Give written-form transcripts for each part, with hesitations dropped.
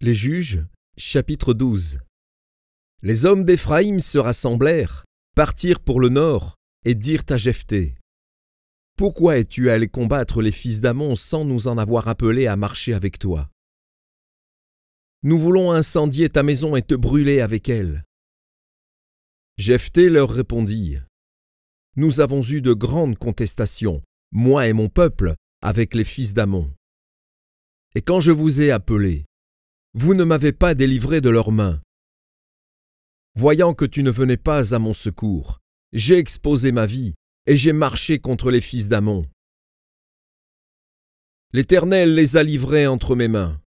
Les Juges, chapitre 12. Les hommes d'Éphraïm se rassemblèrent, partirent pour le nord, et dirent à Jephthé: « Pourquoi es-tu allé combattre les fils d'Ammon sans nous en avoir appelés à marcher avec toi? Nous voulons incendier ta maison et te brûler avec elle. » Jephthé leur répondit: « Nous avons eu de grandes contestations, moi et mon peuple, avec les fils d'Ammon. Et quand je vous ai appelés, vous ne m'avez pas délivré de leurs mains. Voyant que tu ne venais pas à mon secours, j'ai exposé ma vie et j'ai marché contre les fils d'Ammon. L'Éternel les a livrés entre mes mains.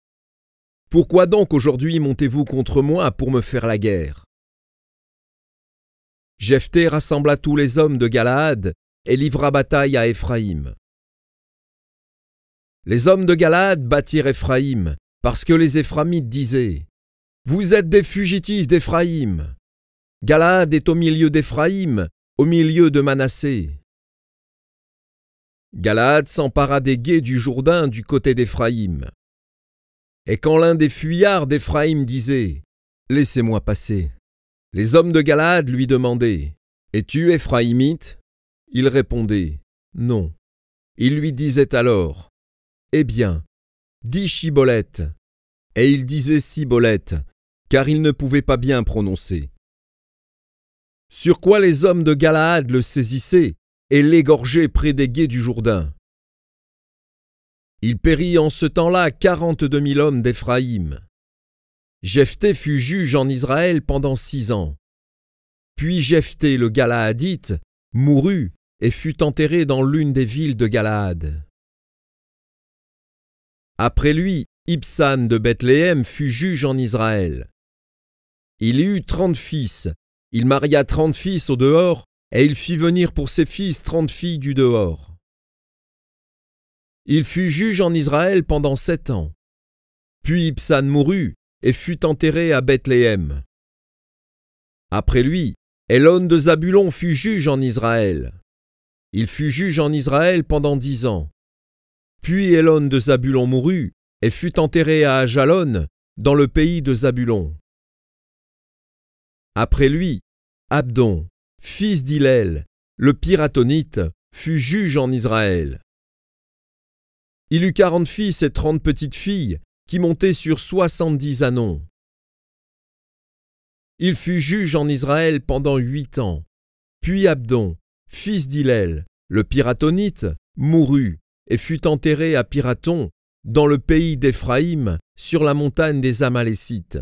Pourquoi donc aujourd'hui montez-vous contre moi pour me faire la guerre? » Jephthé rassembla tous les hommes de Galaad et livra bataille à Éphraïm. Les hommes de Galaad battirent Éphraïm, parce que les Éphraimites disaient: « Vous êtes des fugitifs d'Éphraïm. Galaad est au milieu d'Éphraïm, au milieu de Manassé. » Galaad s'empara des gués du Jourdain du côté d'Éphraïm. Et quand l'un des fuyards d'Éphraïm disait: « Laissez-moi passer », les hommes de Galaad lui demandaient: « Es-tu Éphraïmite » Il répondait: « Non. » Ils lui disaient alors: « Eh bien, dis Chiboleth. » Et il disait Siboleth, car il ne pouvait pas bien prononcer. Sur quoi les hommes de Galaad le saisissaient et l'égorgeaient près des gués du Jourdain. Il périt en ce temps-là 42 000 hommes d'Éphraïm. Jephthé fut juge en Israël pendant 6 ans. Puis Jephthé le Galaadite mourut et fut enterré dans l'une des villes de Galaad. Après lui, Ibsan de Bethléem fut juge en Israël. Il eut 30 fils, il maria 30 fils au dehors, et il fit venir pour ses fils 30 filles du dehors. Il fut juge en Israël pendant 7 ans. Puis Ibsan mourut et fut enterré à Bethléem. Après lui, Élon de Zabulon fut juge en Israël. Il fut juge en Israël pendant 10 ans. Puis Élon de Zabulon mourut et fut enterré à Ajalon, dans le pays de Zabulon. Après lui, Abdon, fils d'Hillel, le Piratonite, fut juge en Israël. Il eut 40 fils et 30 petites filles, qui montaient sur 70 ânons. Il fut juge en Israël pendant 8 ans. Puis Abdon, fils d'Hillel, le Piratonite, mourut et fut enterré à Piraton, dans le pays d'Éphraïm, sur la montagne des Amalécites.